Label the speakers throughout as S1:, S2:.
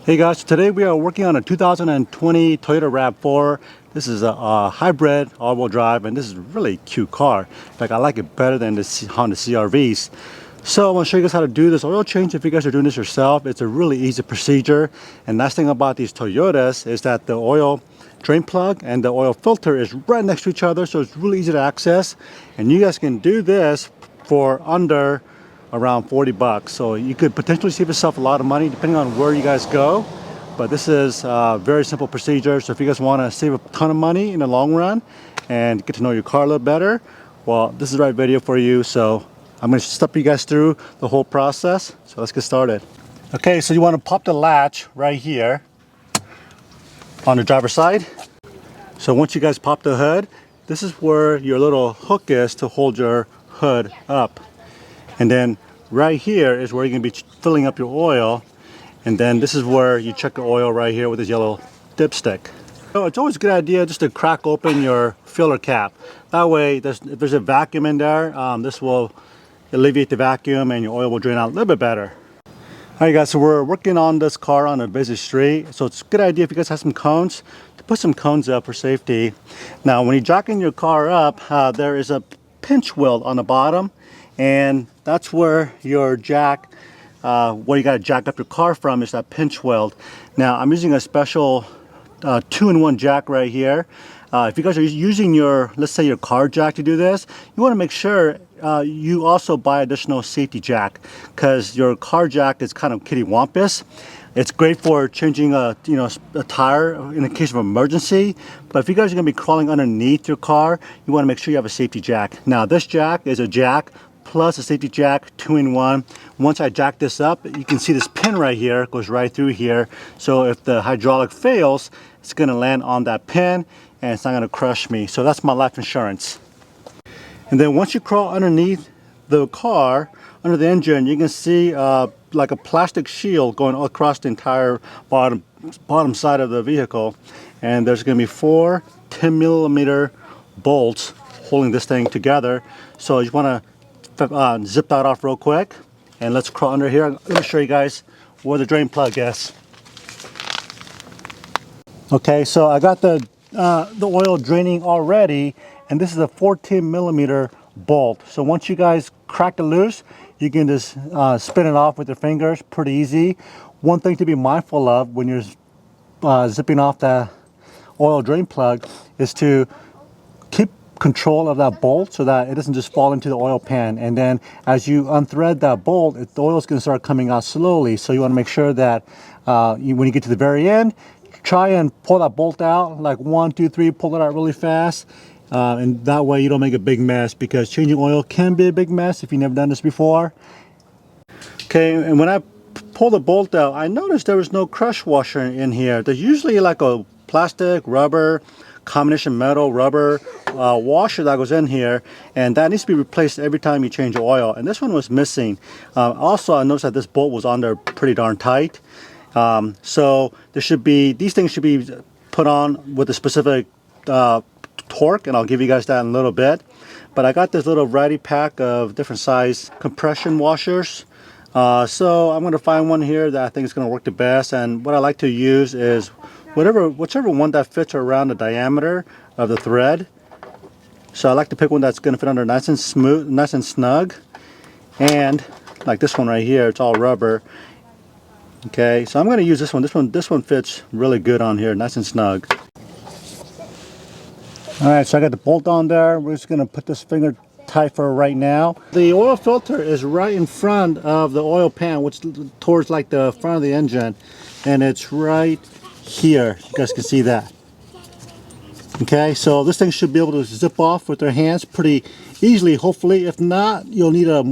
S1: Hey guys, today we are working on a 2020 Toyota Rav4. This is a hybrid all-wheel drive, and this is a really cute car. In fact, I like it better than the Honda CR-Vs. So I'm going to show you guys how to do this oil change. If you guys are doing this yourself, it's a really easy procedure. And nice thing about these Toyotas is that the oil drain plug and the oil filter is right next to each other, so it's really easy to access. And you guys can do this for under around 40 bucks. So you could potentially save yourself a lot of money depending on where you guys go. But this is a very simple procedure. So if you guys want to save a ton of money in the long run and get to know your car a little better, well, this is the right video for you. So I'm going to step you guys through the whole process. So let's get started. Okay, so you want to pop the latch right here on the driver's side. So once you guys pop the hood, this is where your little hook is to hold your hood up. And then right here is where you're going to be filling up your oil. And then this is where you check the oil right here with this yellow dipstick. So it's always a good idea just to crack open your filler cap. That way, if there's a vacuum in there, this will alleviate the vacuum and your oil will drain out a little bit better. Alright guys, so we're working on this car on a busy street. So it's a good idea if you guys have some cones, to put some cones up for safety. Now when you're jacking your car up, there is a pinch wheel on the bottom. And that's where your jack, where you got to jack up your car from, is that pinch weld. Now I'm using a special 2-in-1 jack right here. If you guys are using your, let's say your car jack to do this, you want to make sure you also buy additional safety jack, because your car jack is kind of kittywampus. It's great for changing a tire in the case of emergency, but if you guys are going to be crawling underneath your car, you want to make sure you have a safety jack. Now this jack is a jack plus a safety jack, 2-in-1. Once I jack this up, you can see this pin right here goes right through here. So if the hydraulic fails, it's going to land on that pin and it's not going to crush me. So that's my life insurance. And then once you crawl underneath the car, under the engine, you can see like a plastic shield going across the entire bottom side of the vehicle. And there's going to be 4 10mm bolts holding this thing together. So you want to zip that off real quick, and let's crawl under here. Let me show you guys where the drain plug is. Okay, so I got the oil draining already, and this is a 14mm bolt. So once you guys crack it loose, you can just spin it off with your fingers, pretty easy. One thing to be mindful of when you're zipping off the oil drain plug is to keep control of that bolt so that it doesn't just fall into the oil pan. And then as you unthread that bolt, the oil is going to start coming out slowly. So you want to make sure that when you get to the very end, try and pull that bolt out like 1, 2, 3, pull it out really fast. And that way you don't make a big mess, because changing oil can be a big mess if you've never done this before. Okay, and when I pull the bolt out, I noticed there was no crush washer in here. There's usually like a plastic, rubber, combination metal, rubber washer that goes in here, and that needs to be replaced every time you change your oil, and this one was missing. Also, I noticed that this bolt was on there pretty darn tight. So these things should be put on with a specific torque, and I'll give you guys that in a little bit. But I got this little variety pack of different size compression washers. So I'm going to find one here that I think is going to work the best, and what I like to use is whichever one that fits around the diameter of the thread. So I like to pick one that's going to fit under nice and smooth, nice and snug. And like this one right here, it's all rubber. Okay, so I'm going to use this one. This one fits really good on here, nice and snug. All right, so I got the bolt on there. We're just going to put this finger tight for right now. The oil filter is right in front of the oil pan, which is towards like the front of the engine, and it's right here. You guys can see that. Okay, so this thing should be able to zip off with their hands pretty easily, hopefully. If not, you'll need a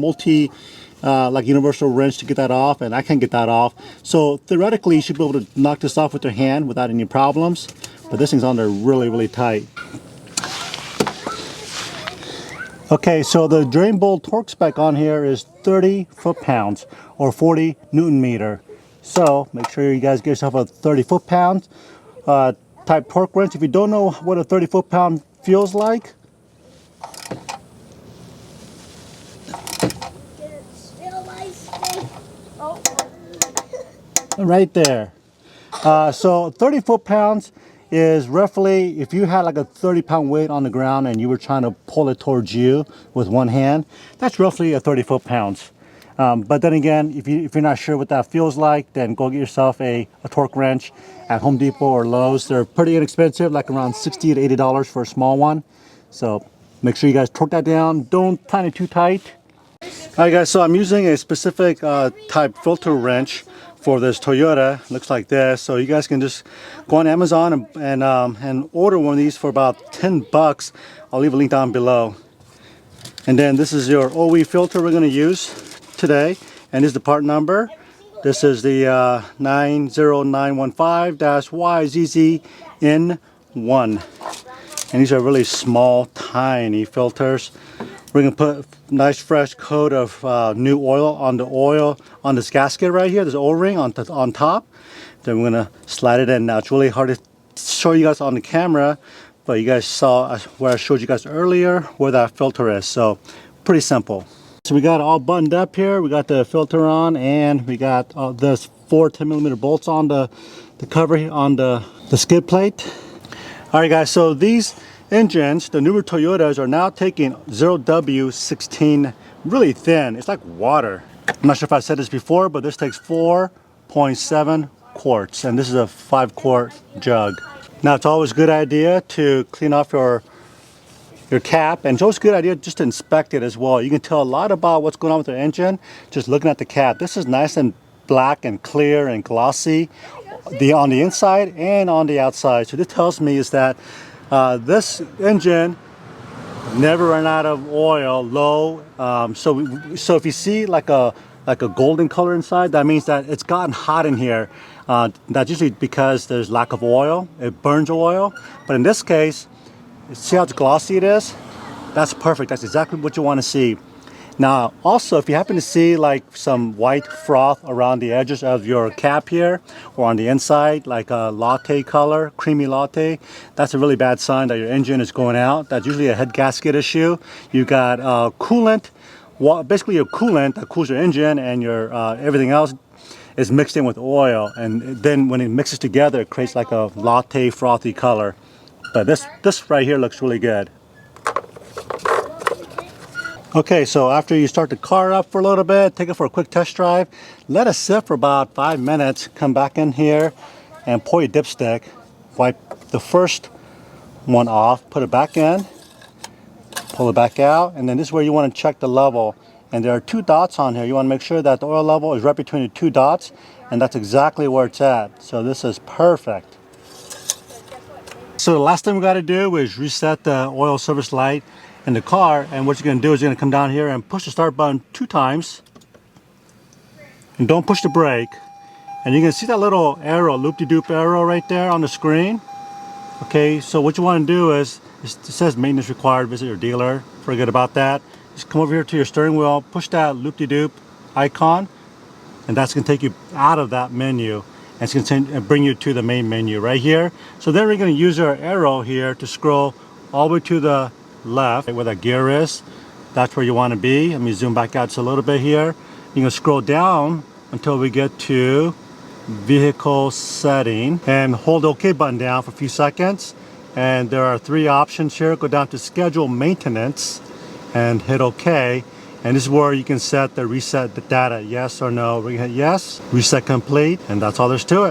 S1: like universal wrench to get that off, and I can't get that off. So theoretically, you should be able to knock this off with your hand without any problems, but this thing's on there really, really tight. Okay, so the drain bolt torque spec on here is 30 foot-pounds or 40 Newton-meter. So make sure you guys get yourself a 30 foot-pound type torque wrench. If you don't know what a 30 foot-pound feels like, right there. So 30 foot-pounds is roughly, if you had like a 30-pound weight on the ground and you were trying to pull it towards you with one hand, that's roughly a 30 foot-pounds. But then again, if you're not sure what that feels like, then go get yourself a torque wrench at Home Depot or Lowe's. They're pretty inexpensive, like around $60 to $80 for a small one. So make sure you guys torque that down. Don't tighten it too tight. Alright guys, so I'm using a specific type filter wrench for this Toyota. Looks like this. So you guys can just go on Amazon and order one of these for about 10 bucks. I'll leave a link down below. And then this is your OE filter we're going to use today, and this is the part number. This is the 90915-YZZN1, and these are really small, tiny filters. We're going to put a nice fresh coat of new oil on this gasket right here. There's an O-ring on top. Then we're going to slide it in. Now it's really hard to show you guys on the camera, but you guys saw where I showed you guys earlier where that filter is. So pretty simple. So we got it all buttoned up here. We got the filter on, and we got this 4 10mm bolts on the cover here on the skid plate. All right guys, so these engines, the newer Toyotas, are now taking 0w-16 really thin. It's like water. I'm not sure if I said this before, but this takes 4.7 quarts, and this is a 5-quart jug. Now it's always a good idea to clean off your cap, and it's always a good idea just to inspect it as well. You can tell a lot about what's going on with the engine just looking at the cap. This is nice and black and clear and glossy on the inside and on the outside. So this tells me is that this engine never ran out of oil, low. So if you see like a golden color inside, that means that it's gotten hot in here. That's usually because there's lack of oil. It burns oil, but in this case, see how glossy it is? That's perfect. That's exactly what you want to see. Now, also, if you happen to see like some white froth around the edges of your cap here or on the inside, like a latte color, creamy latte, that's a really bad sign that your engine is going out. That's usually a head gasket issue. You got coolant, basically your coolant that cools your engine, and your everything else is mixed in with oil, and then when it mixes together, it creates like a latte frothy color. But this right here looks really good. Okay, so after you start the car up for a little bit, take it for a quick test drive, let it sit for about 5 minutes, come back in here and pull your dipstick, wipe the first one off, put it back in, pull it back out, and then this is where you want to check the level. And there are 2 dots on here. You want to make sure that the oil level is right between the 2 dots, and that's exactly where it's at. So this is perfect. So the last thing we got to do is reset the oil service light in the car, and what you're going to do is you're going to come down here and push the start button 2 times, and don't push the brake, and you can see that little arrow, loop-de-doop arrow right there on the screen. Okay, so what you want to do is, it says maintenance required, visit your dealer, forget about that. Just come over here to your steering wheel, push that loop-de-doop icon, and that's going to take you out of that menu. And it's going to bring you to the main menu right here. So then we're going to use our arrow here to scroll all the way to the left where that gear is. That's where you want to be. Let me zoom back out just a little bit here. You're going to scroll down until we get to vehicle setting, and hold the OK button down for a few seconds. And there are 3 options here. Go down to schedule maintenance and hit OK. And this is where you can set the reset the data, yes or no. We're gonna hit yes, reset complete, and that's all there's to it.